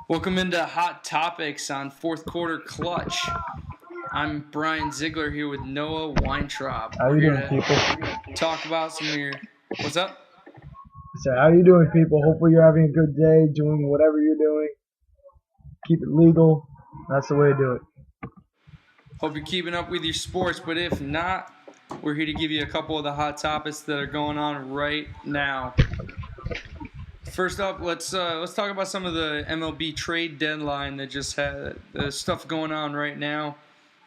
Welcome into Hot Topics on Fourth Quarter Clutch. I'm Brian Zeigler here with Noah Weintraub. How We're you here doing, to people? talk about some of your. What's up? So, how you doing, people? Hopefully, you're having a good day, doing whatever you're doing. Keep it legal. That's the way to do it. Hope you're keeping up with your sports, but if not, we're here to give you a couple of the hot topics that are going on right now. First up, let's talk about some of the MLB trade deadline that just had the stuff going on right now.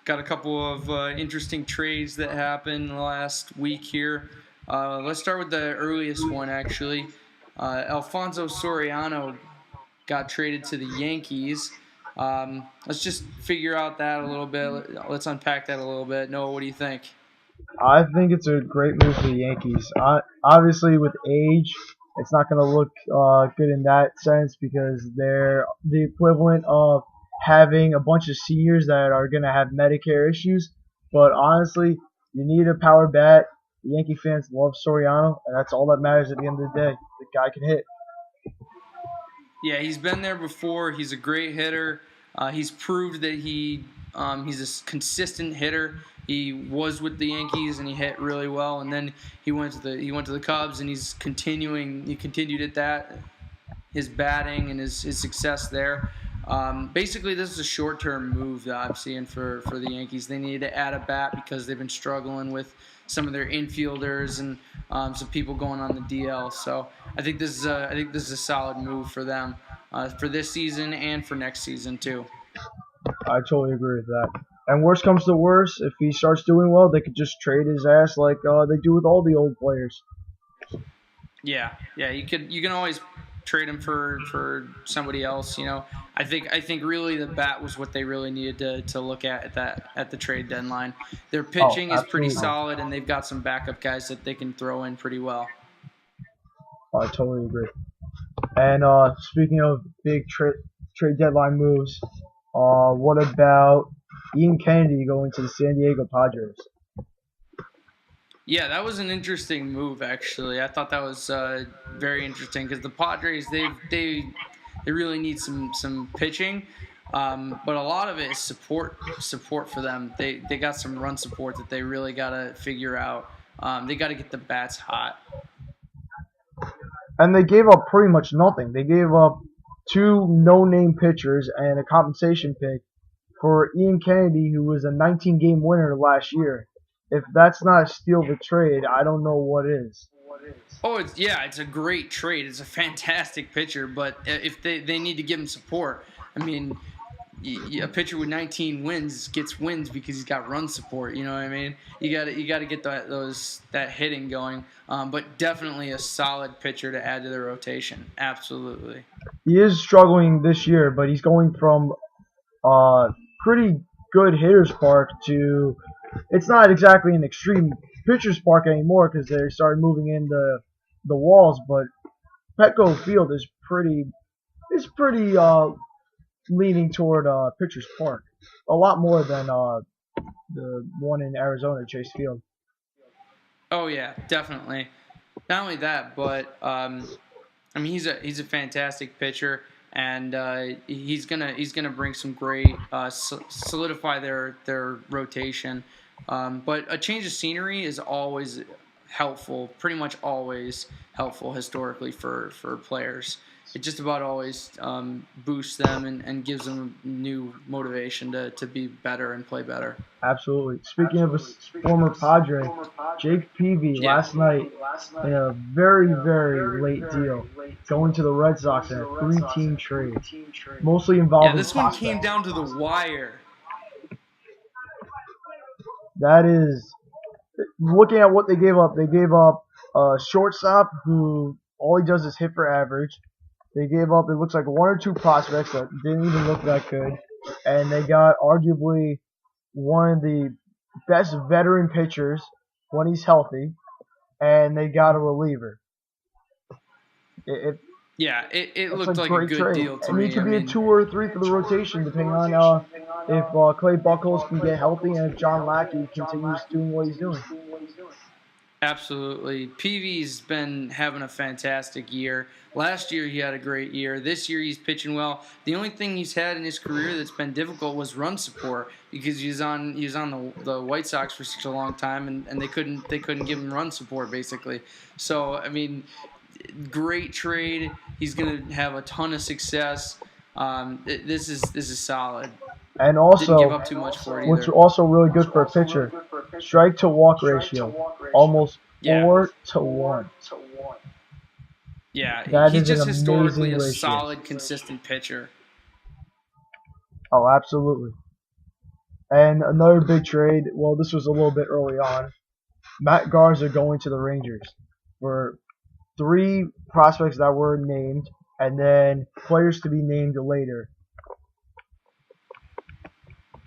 Got a couple of interesting trades that happened last week here. Let's start with the earliest one, actually. Alfonso Soriano got traded to the Yankees. Let's just figure out that a little bit. Let's unpack that a little bit. Noah, what do you think? I think it's a great move for the Yankees. Obviously, with age, it's not going to look good in that sense because they're the equivalent of having a bunch of seniors that are going to have Medicare issues. But honestly, you need a power bat. The Yankee fans love Soriano, and that's all that matters at the end of the day. The guy can hit. Yeah, he's been there before. He's a great hitter. He's proved that he's a consistent hitter. He was with the Yankees and he hit really well, and then he went to the Cubs and he's continuing. He continued at that, his batting and his success there. Basically, this is a short-term move that I'm seeing for the Yankees. They need to add a bat because they've been struggling with some of their infielders and some people going on the DL. So I think this is a solid move for them for this season and for next season too. I totally agree with that. And worst comes to worst, if he starts doing well, they could just trade his ass like they do with all the old players. Yeah. You can always trade him for somebody else. I think really the bat was what they really needed to look at the trade deadline. Their pitching is pretty Absolutely. solid, and they've got some backup guys that they can throw in pretty well. I totally agree. And speaking of big trade deadline moves, what about Ian Kennedy going to the San Diego Padres? Yeah, that was an interesting move. Actually, I thought that was very interesting because the Padres they really need some pitching, but a lot of it is support for them. They got some run support that they really got to figure out. They got to get the bats hot. And they gave up pretty much nothing. They gave up two no-name pitchers and a compensation pick for Ian Kennedy, who was a 19-game winner last year. If that's not a steal of a trade, I don't know what is. Oh, it's a great trade. It's a fantastic pitcher, but if they need to give him support, I mean, a pitcher with 19 wins gets wins because he's got run support. You know what I mean? You got to get that hitting going. But definitely a solid pitcher to add to the rotation. Absolutely. He is struggling this year, but he's going from pretty good hitter's park to it's not exactly an extreme pitcher's park anymore because they started moving in the walls, but Petco Field is pretty leaning toward pitcher's park, a lot more than the one in Arizona, Chase Field. Oh yeah, definitely. Not only that, but I mean he's a fantastic pitcher, and he's gonna bring some great solidify their rotation. But a change of scenery is always helpful, pretty much always helpful historically for players. It just about always boosts them and gives them new motivation to be better and play better. Absolutely. Speaking of a former Padre, Jake Peavy Yeah. last night in a very, very late deal, going to the Red Sox in a three-team trade, mostly Yeah, involving this one came prospects. down to the wire. That is, looking at what they gave up, a shortstop who all he does is hit for average. They gave up, it looks like one or two prospects that didn't even look that good. And they got arguably one of the best veteran pitchers when he's healthy. And they got a reliever. It, Yeah, it it's a looked like a great good trade. deal to And he me. I could be a mean, 2 or 3 for the rotation, depending on if Clay Buchholz can get healthy and if John Lackey continues doing what he's doing. Absolutely. PV's been having a fantastic year. Last year he had a great year. This year he's pitching well. The only thing he's had in his career that's been difficult was run support because he was on the White Sox for such a long time and they couldn't give him run support basically. So I mean, great trade. He's gonna have a ton of success. This is solid. And Didn't give also, up too much for it what's either. also really good for a pitcher, strike to walk ratio, almost Yeah. 4-1. Yeah, That he's is an just historically amazing a ratio. solid, consistent pitcher. Oh, absolutely. And another big trade. Well, this was a little bit early on. Matt Garza going to the Rangers for 3 prospects that were named, and then players to be named later.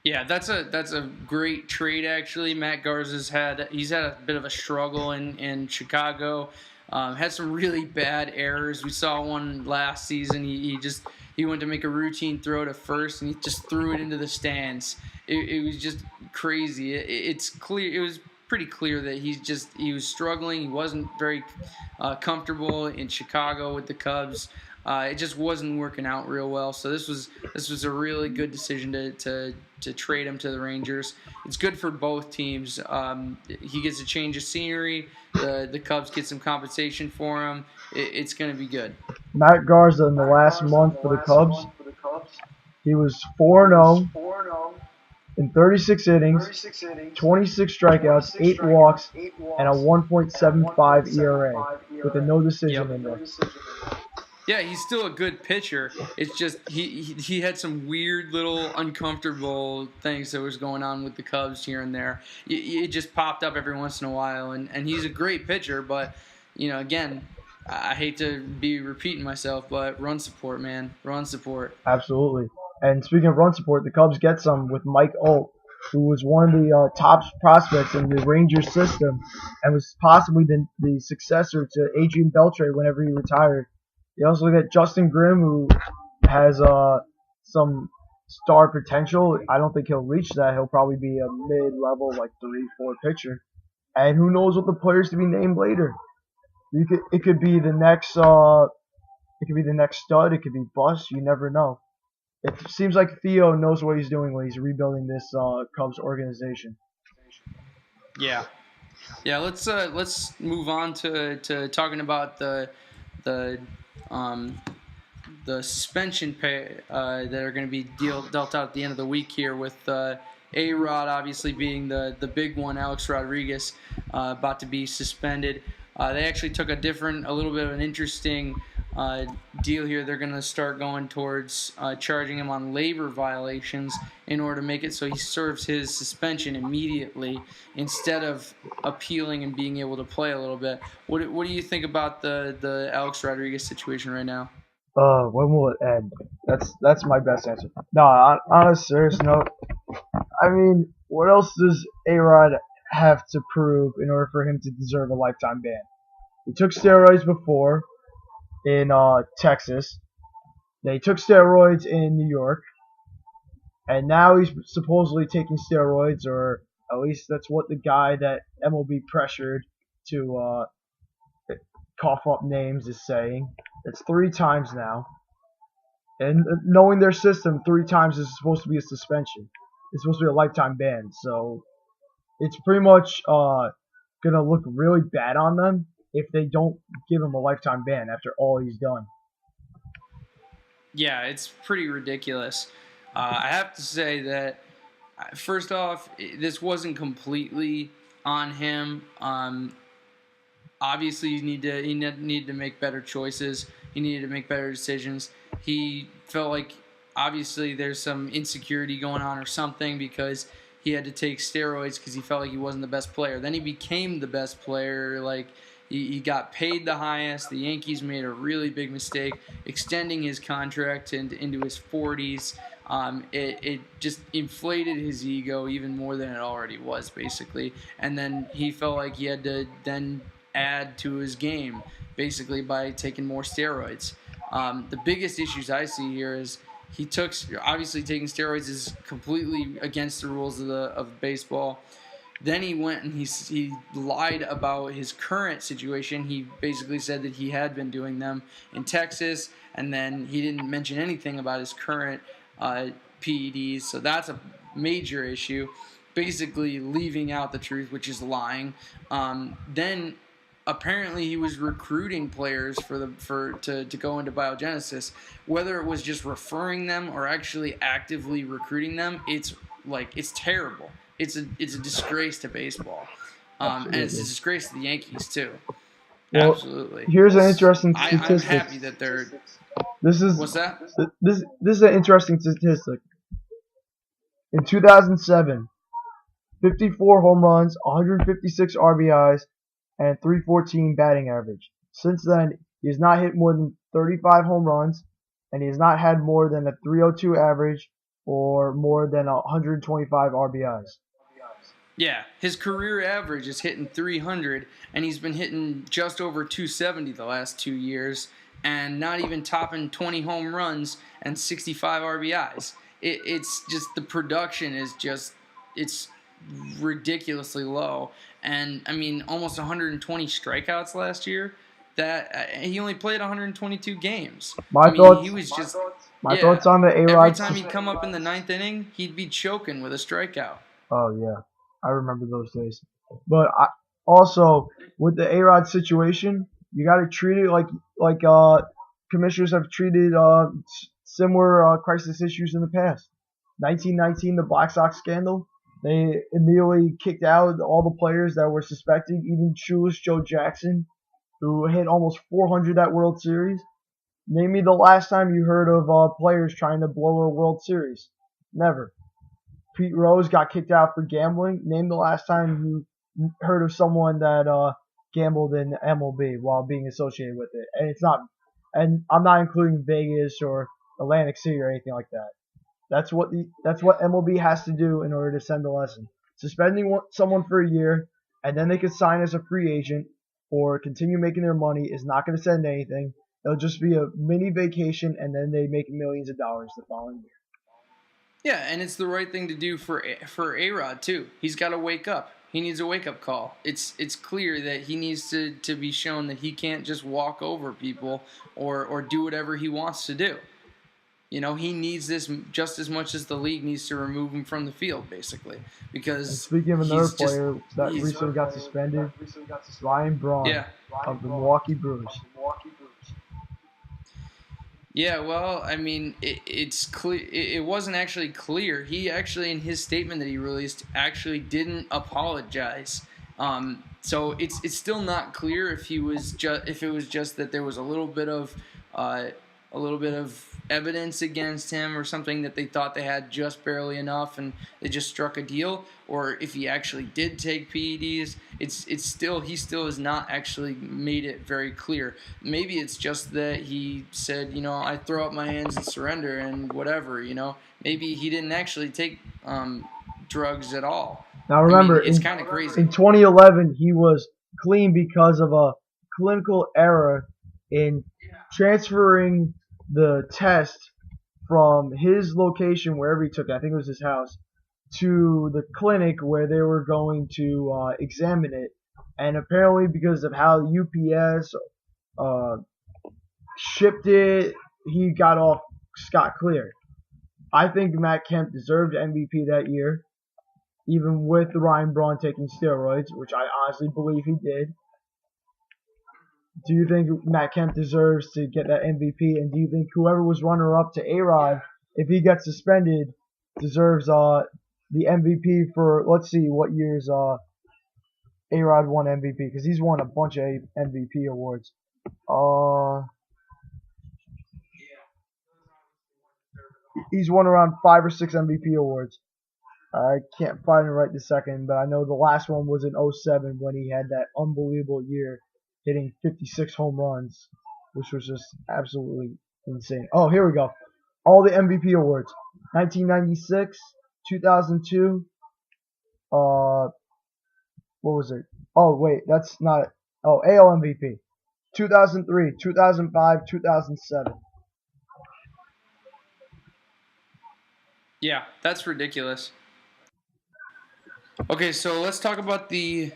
Yeah, that's a great trade actually. Matt Garza's had a bit of a struggle in Chicago. Had some really bad errors. We saw one last season. He went to make a routine throw to first and he just threw it into the stands. It was just crazy. It's clear. It was pretty clear that he was struggling. He wasn't very comfortable in Chicago with the Cubs. It just wasn't working out real well. So this was a really good decision to trade him to the Rangers. It's good for both teams. He gets a change of scenery. The Cubs get some compensation for him. It's going to be good. Matt Garza in the last month for the Cubs, he was 4-0 in 36 innings, 26 strikeouts, 8 walks, and a 1.75 ERA with a no decision Yep. in there. Yeah, he's still a good pitcher. It's just he had some weird little uncomfortable things that was going on with the Cubs here and there. It just popped up every once in a while, and he's a great pitcher. But again, I hate to be repeating myself, but run support, man, run support. Absolutely. And speaking of run support, the Cubs get some with Mike Olt, who was one of the top prospects in the Rangers system and was possibly the successor to Adrian Beltre whenever he retired. You also get Justin Grimm, who has some star potential. I don't think he'll reach that. He'll probably be a mid-level, like 3-4 pitcher. And who knows what the players to be named later? It could be the next stud. It could be bust. You never know. It seems like Theo knows what he's doing when he's rebuilding this Cubs organization. Yeah, yeah. Let's move on to talking about the um, the suspension pay that are going to be dealt out at the end of the week here with A-Rod obviously being the big one. Alex Rodriguez about to be suspended. They actually took a little bit of an interesting deal here. They're going to start going towards charging him on labor violations in order to make it so he serves his suspension immediately instead of appealing and being able to play a little bit. What do you think about the Alex Rodriguez situation right now? When will it end? That's my best answer. No, on a serious note, I mean, what else does A-Rod have to prove in order for him to deserve a lifetime ban? He took steroids before in Texas. Then he took steroids in New York, and now he's supposedly taking steroids, or at least that's what the guy that MLB pressured to cough up names is saying. It's 3 times now. And knowing their system, 3 times is supposed to be a suspension. It's supposed to be a lifetime ban. So it's pretty much going to look really bad on them if they don't give him a lifetime ban after all he's done. Yeah, it's pretty ridiculous. I have to say that first off, this wasn't completely on him. Obviously, he needed to make better choices. He needed to make better decisions. He felt like obviously there's some insecurity going on or something because he had to take steroids because he felt like he wasn't the best player. Then he became the best player. Like he got paid the highest. The Yankees made a really big mistake extending his contract into his 40s. It just inflated his ego even more than it already was, basically. And then he felt like he had to then add to his game, basically by taking more steroids. The biggest issues I see here is obviously taking steroids is completely against the rules of baseball. Then he went and he lied about his current situation. He basically said that he had been doing them in Texas, and then he didn't mention anything about his current PEDs. So that's a major issue. Basically, leaving out the truth, which is lying. Then apparently he was recruiting players to go into biogenesis. Whether it was just referring them or actually actively recruiting them, it's terrible. It's a disgrace to baseball, and it's a Absolutely. disgrace to the Yankees too. Well, Absolutely. here's an interesting I'm statistic. happy that they're. This is What's that? this is an interesting statistic. In 2007, 54 home runs, 156 RBIs, and 314 batting average. Since then, he has not hit more than 35 home runs, and he has not had more than a 302 average or more than 125 RBIs. Yeah, his career average is hitting 300, and he's been hitting just over 270 the last 2 years, and not even topping 20 home runs and 65 RBIs. It's just the production is just it's ridiculously low, and I mean almost 120 strikeouts last year. That he only played 122 games. My I mean, thoughts, he was just my yeah. thoughts on the Every A-Rod. time he'd come up in the ninth inning, he'd be choking with a strikeout. Oh yeah, I remember those days. But also with the A-Rod situation, you got to treat it like commissioners have treated similar crisis issues in the past. 1919, the Black Sox scandal. They immediately kicked out all the players that were suspected, even shoeless Joe Jackson, who hit almost 400 that World Series. Name me the last time you heard of players trying to blow a World Series. Never. Pete Rose got kicked out for gambling. Name the last time you heard of someone that gambled in MLB while being associated with it. And it's not, and I'm not including Vegas or Atlantic City or anything like that. That's what MLB has to do in order to send a lesson. Suspending someone for a year and then they could sign as a free agent or continue making their money is not going to send anything. It'll just be a mini vacation and then they make millions of dollars the following year. Yeah, and it's the right thing to do for A-Rod too. He's got to wake up. He needs a wake up call. It's clear that he needs to be shown that he can't just walk over people or do whatever he wants to do. He needs this just as much as the league needs to remove him from the field, basically, And because speaking of another he's just player that he's recently got suspended, Ryan Braun yeah. of the Milwaukee Brewers. Yeah, well, I mean, it's clear. It wasn't actually clear. He actually, in his statement that he released, actually didn't apologize. So it's still not clear if it was just that there was uh, a little bit of evidence against him or something that they thought they had just barely enough and they just struck a deal, or if he actually did take PEDs. He still has not actually made it very clear. Maybe it's just that he said, I throw up my hands and surrender and whatever. Maybe he didn't actually take drugs at all. Now I mean, remember, it's kind of crazy. in 2011, he was clean because of a clinical error in transferring the test from his location, wherever he took it, I think it was his house, to the clinic where they were going to examine it. And apparently, because of how UPS uh, shipped it, he got off scot clear. I think Matt Kemp deserved MVP that year, even with Ryan Braun taking steroids, which I honestly believe he did. Do you think Matt Kemp deserves to get that MVP? And do you think whoever was runner-up to A-Rod, if he gets suspended, deserves the MVP for, let's see, what years A-Rod won MVP? Because he's won a bunch of MVP awards. He's won around 5 or 6 MVP awards. I can't find it right this second, but I know the last one was in '07 when he had that unbelievable year, hitting 56 home runs, which was just absolutely insane. Oh, here we go. All the MVP awards. 1996, 2002, what was it? Oh, wait, that's not it. Oh, AL MVP. 2003, 2005, 2007. Yeah, that's ridiculous. Okay, so let's talk about the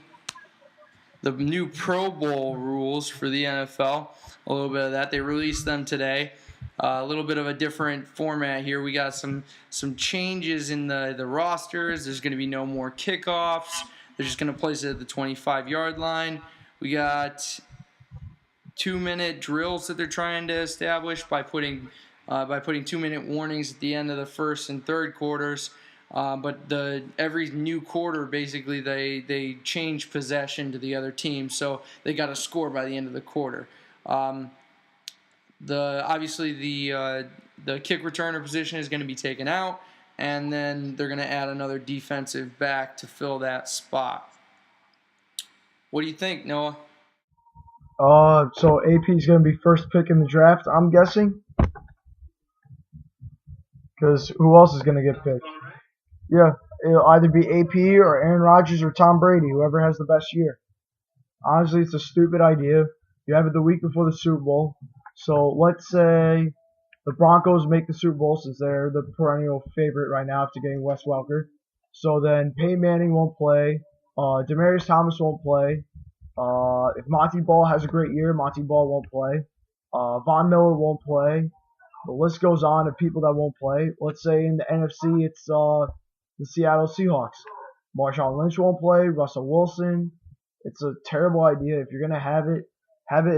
new Pro Bowl rules for the NFL. A little bit of that. They released them today. A little bit of a different format here. We got some changes in the rosters. There's going to be no more kickoffs. They're just going to place it at the 25-yard line. We got 2-minute drills that they're trying to establish by putting 2-minute warnings at the end of the first and third quarters. But every new quarter, basically, they change possession to the other team, so they got to score by the end of the quarter. Obviously the kick returner position is going to be taken out, and then they're going to add another defensive back to fill that spot. What do you think, Noah? So AP is going to be first pick in the draft, I'm guessing, because who else is going to get picked? Yeah, it'll either be AP or Aaron Rodgers or Tom Brady, whoever has the best year. Honestly, it's a stupid idea. You have it the week before the Super Bowl. So let's say the Broncos make the Super Bowl since they're the perennial favorite right now after getting Wes Welker. So then Peyton Manning won't play. Demaryius Thomas won't play. If Monty Ball has a great year, Monty Ball won't play. Von Miller won't play. The list goes on of people that won't play. Let's say in the NFC, it's the Seattle Seahawks. Marshawn Lynch won't play. Russell Wilson. It's a terrible idea. If you're going to have it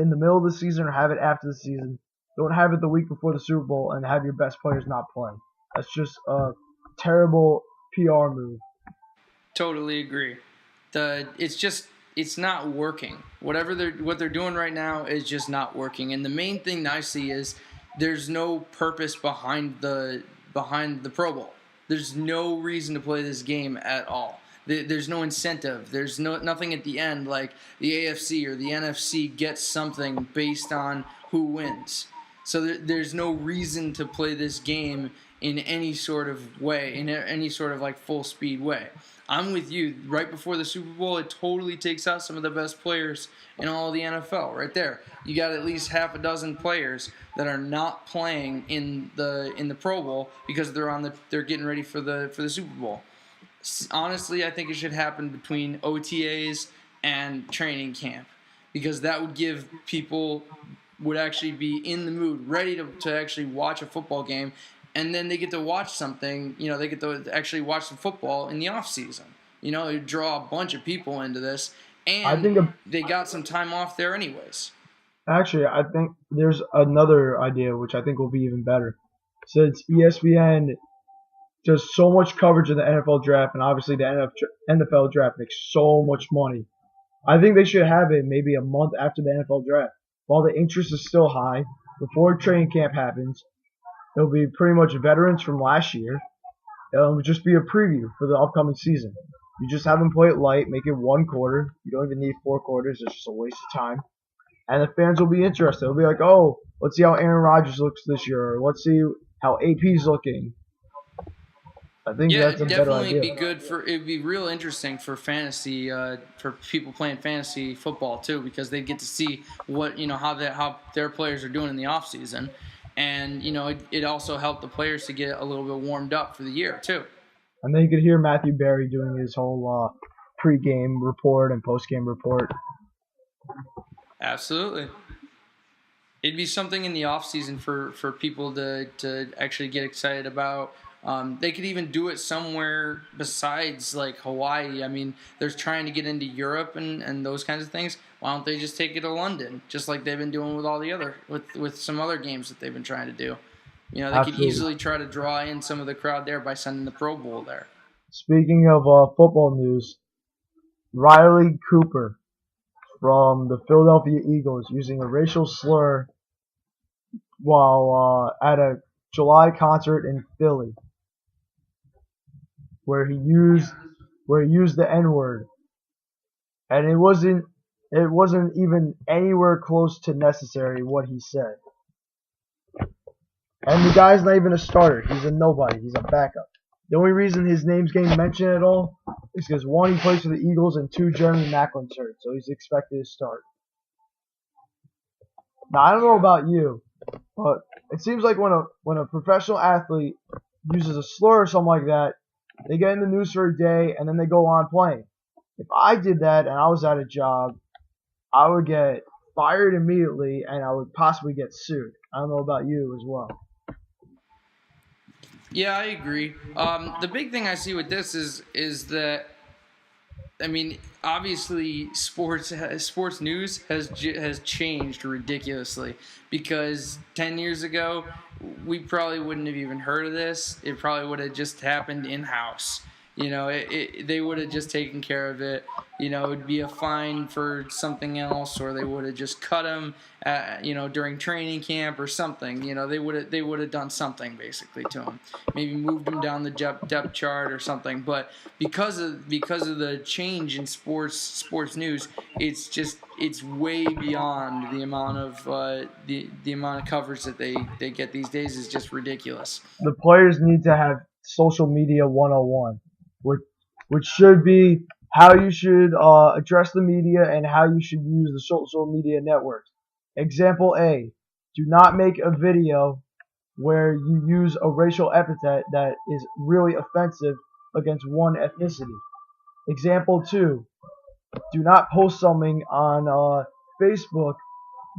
in the middle of the season or have it after the season. Don't have it the week before the Super Bowl and have your best players not play. That's just a terrible PR move. Totally agree. It's not working. What they're doing right now is just not working. And the main thing that I see is there's no purpose behind the Pro Bowl. There's no reason to play this game at all. There's no incentive. There's nothing at the end like the AFC or the NFC gets something based on who wins. So there's no reason to play this game in any sort of way, in any sort of like full speed way. I'm with you. Right before the Super Bowl, it totally takes out some of the best players in all of the NFL. Right there, you got at least half a dozen players that are not playing in the Pro Bowl because they're getting ready for the Super Bowl. Honestly, I think it should happen between OTAs and training camp because that would give people would actually be in the mood, ready to actually watch a football game, and then they get to watch something. They get to actually watch some football in the off season. They draw a bunch of people into this, I and think they got some time off there anyways. Actually, I think there's another idea which I think will be even better. Since ESPN does so much coverage of the NFL draft, and obviously the NFL draft makes so much money, I think they should have it maybe a month after the NFL draft. While the interest is still high, before training camp happens, it'll be pretty much veterans from last year. It'll just be a preview for the upcoming season. You just have them play it light, make it one quarter. You don't even need 4 quarters. It's just a waste of time. And the fans will be interested. They'll be like, oh, let's see how Aaron Rodgers looks this year. Or let's see how AP's looking. I think Yeah, that's a it'd better definitely idea. be good it'd be real interesting for fantasy, for people playing fantasy football too, because they get to see what how their players are doing in the off season, and it also helped the players to get a little bit warmed up for the year too. And then you could hear Matthew Berry doing his whole pre-game report and post-game report. Absolutely. It'd be something in the off season for people to actually get excited about. They could even do it somewhere besides like Hawaii. I mean, they're trying to get into Europe and those kinds of things. Why don't they just take it to London, just like they've been doing with all the other with some other games that they've been trying to do? They could Absolutely. easily try to draw in some of the crowd there by sending the Pro Bowl there. Speaking of football news, Riley Cooper from the Philadelphia Eagles using a racial slur while at a July concert in Philly, where he used the N-word, and it wasn't even anywhere close to necessary what he said. And the guy's not even a starter. He's a nobody. He's a backup. The only reason his name's getting mentioned at all is because 1, he plays for the Eagles, and 2, Jeremy Maclin's hurt, so he's expected to start. Now I don't know about you, but it seems like when a professional athlete uses a slur or something like that, They get in the news for a day and then they go on playing. If I did that and I was at a job, I would get fired immediately and I would possibly get sued. I don't know about you as well. Yeah, I agree. The big thing I see with this is that, I mean, obviously, sports news has changed ridiculously, because 10 years ago we probably wouldn't have even heard of this. It probably would have just happened in house. They would have just taken care of it. It would be a fine for something else, or they would have just cut him, during training camp or something. They would have done something basically to him. Maybe moved him down the depth chart or something. But because of the change in sports news, it's way beyond the amount of the amount of coverage that they get these days is just ridiculous. The players need to have social media 101, which, which should be how you should address the media and how you should use the social media networks. Example A, do not make a video where you use a racial epithet that is really offensive against one ethnicity. Example 2, do not post something on Facebook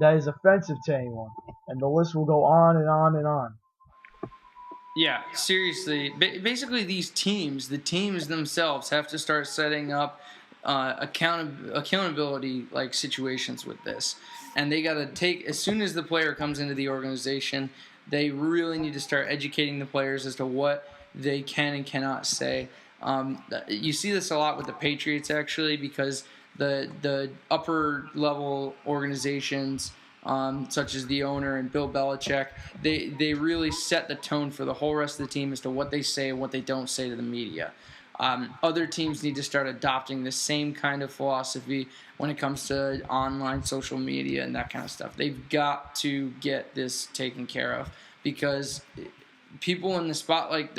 that is offensive to anyone. And the list will go on and on and on. Yeah, seriously. Basically, the teams themselves have to start setting up accountability like situations with this, and they got to take, as soon as the player comes into the organization, they really need to start educating the players as to what they can and cannot say. You see this a lot with the Patriots, actually, because the upper level organizations, such as the owner and Bill Belichick, they really set the tone for the whole rest of the team as to what they say and what they don't say to the media. Other teams need to start adopting the same kind of philosophy when it comes to online social media and that kind of stuff. They've got to get this taken care of, because people in the spotlight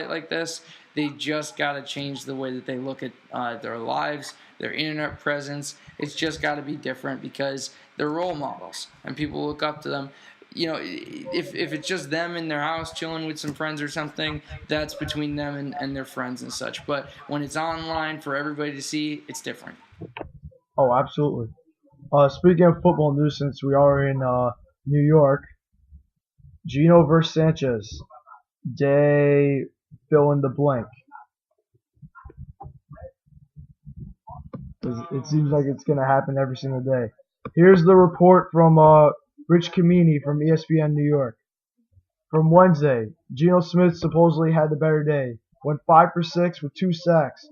like this, they just got to change the way that they look at their lives, their internet presence. It's just got to be different, because they're role models and people look up to them. If it's just them in their house chilling with some friends or something, that's between them and their friends and such. But when it's online for everybody to see, it's different. Oh, absolutely. Speaking of football news, since we are in New York, Gino versus Sanchez. Day fill in the blank. It seems like it's going to happen every single day. Here's the report from Rich Kamini from ESPN New York. From Wednesday, Geno Smith supposedly had the better day. Went 5 for 6 with 2 sacks.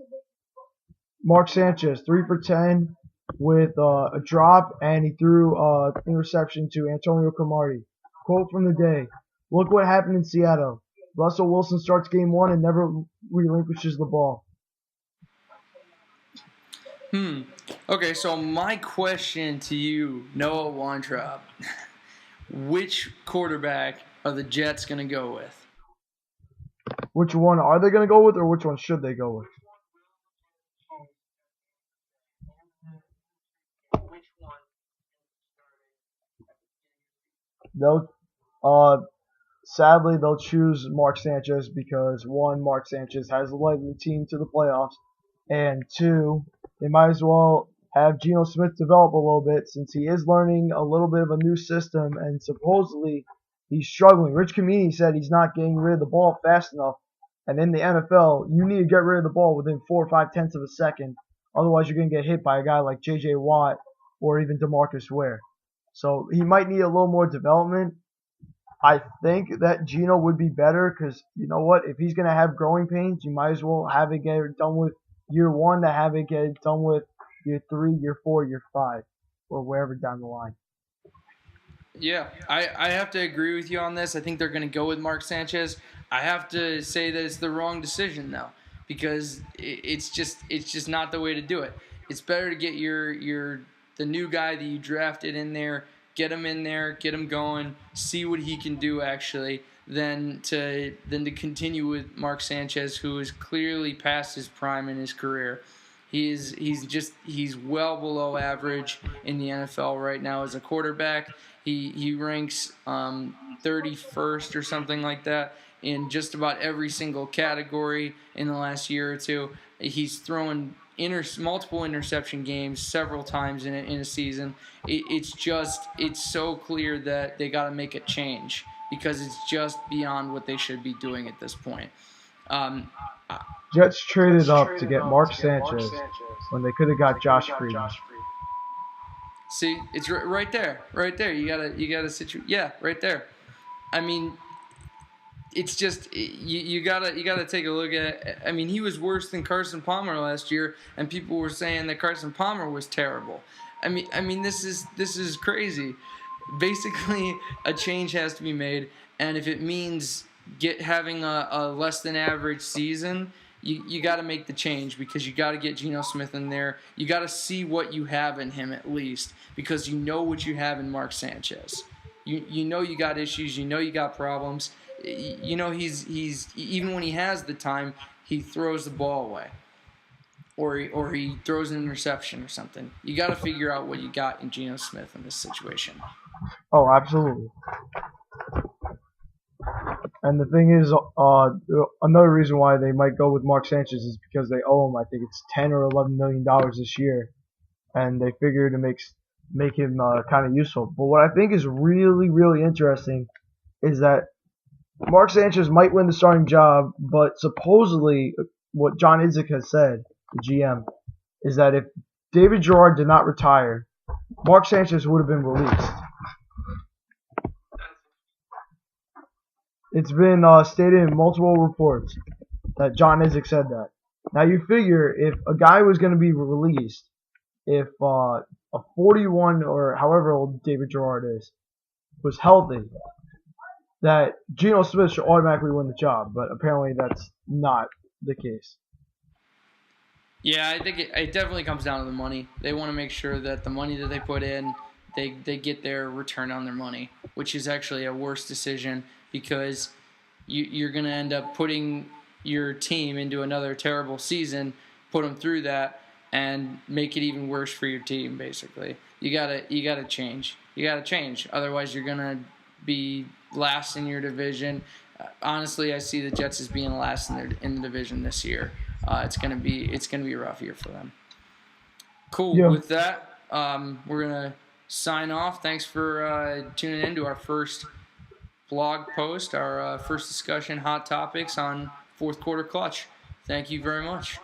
Mark Sanchez, 3 for 10 with a drop, and he threw an interception to Antonio Cromartie. Quote from the day: "Look what happened in Seattle. Russell Wilson starts game 1 and never relinquishes the ball." Okay, so my question to you, Noah Weintraub, which quarterback are the Jets going to go with? Which one are they going to go with, or which one should they go with? They'll, sadly, they'll choose Mark Sanchez because, one, Mark Sanchez has led the team to the playoffs, and two, they might as well have Geno Smith develop a little bit, since he is learning a little bit of a new system, and supposedly he's struggling. Rich Kamini said he's not getting rid of the ball fast enough, and in the NFL, you need to get rid of the ball within 4 or 5 tenths of a second. Otherwise, you're going to get hit by a guy like J.J. Watt or even DeMarcus Ware. So he might need a little more development. I think that Geno would be better, because you know what? If he's going to have growing pains, you might as well have it get done with year 1 to have it get done with year 3, year 4, year 5, or wherever down the line. Yeah, I have to agree with you on this. I think they're going to go with Mark Sanchez. I have to say that it's the wrong decision, though, because it's just not the way to do it. It's better to get the new guy that you drafted in there, get him in there, get him going, see what he can do actually, than to continue with Mark Sanchez, who is clearly past his prime in his career. He's well below average in the NFL right now as a quarterback. He ranks 31st or something like that in just about every single category in the last year or two. He's throwing multiple interception games several times in a season. It's so clear that they got to make a change because it's just beyond what they should be doing at this point. Jets traded up to get Mark Sanchez when they could have got Josh Freeman. See, it's right there. You gotta situate. Yeah, right there. I mean, it's just you gotta take a look at. I mean, he was worse than Carson Palmer last year, and people were saying that Carson Palmer was terrible. I mean, this is crazy. Basically, a change has to be made, and if it means having a less than average season, you got to make the change because you got to get Geno Smith in there. You got to see what you have in him at least because you know what you have in Mark Sanchez. You know you got issues. You know you got problems. You know he's even when he has the time, he throws the ball away, or he throws an interception or something. You got to figure out what you got in Geno Smith in this situation. Oh, absolutely. And the thing is, another reason why they might go with Mark Sanchez is because they owe him, I think it's $10 or $11 million this year, and they figure to make him kind of useful. But what I think is really, really interesting is that Mark Sanchez might win the starting job, but supposedly what John Idzik has said, the GM, is that if David Gerard did not retire, Mark Sanchez would have been released. It's been stated in multiple reports that John Idzik said that. Now you figure if a guy was going to be released, if a 41 or however old David Gerard is, was healthy, that Geno Smith should automatically win the job. But apparently that's not the case. Yeah, I think it definitely comes down to the money. They want to make sure that the money that they put in, they get their return on their money, which is actually a worse decision because you're going to end up putting your team into another terrible season, put them through that, and make it even worse for your team. Basically, you gotta change. You gotta change. Otherwise, you're gonna be last in your division. Honestly, I see the Jets as being last in the division this year. It's gonna be a rough year for them. Cool. Yeah. With that, we're gonna sign off. Thanks for tuning in to our first blog post, our first discussion, hot topics on fourth quarter clutch. Thank you very much.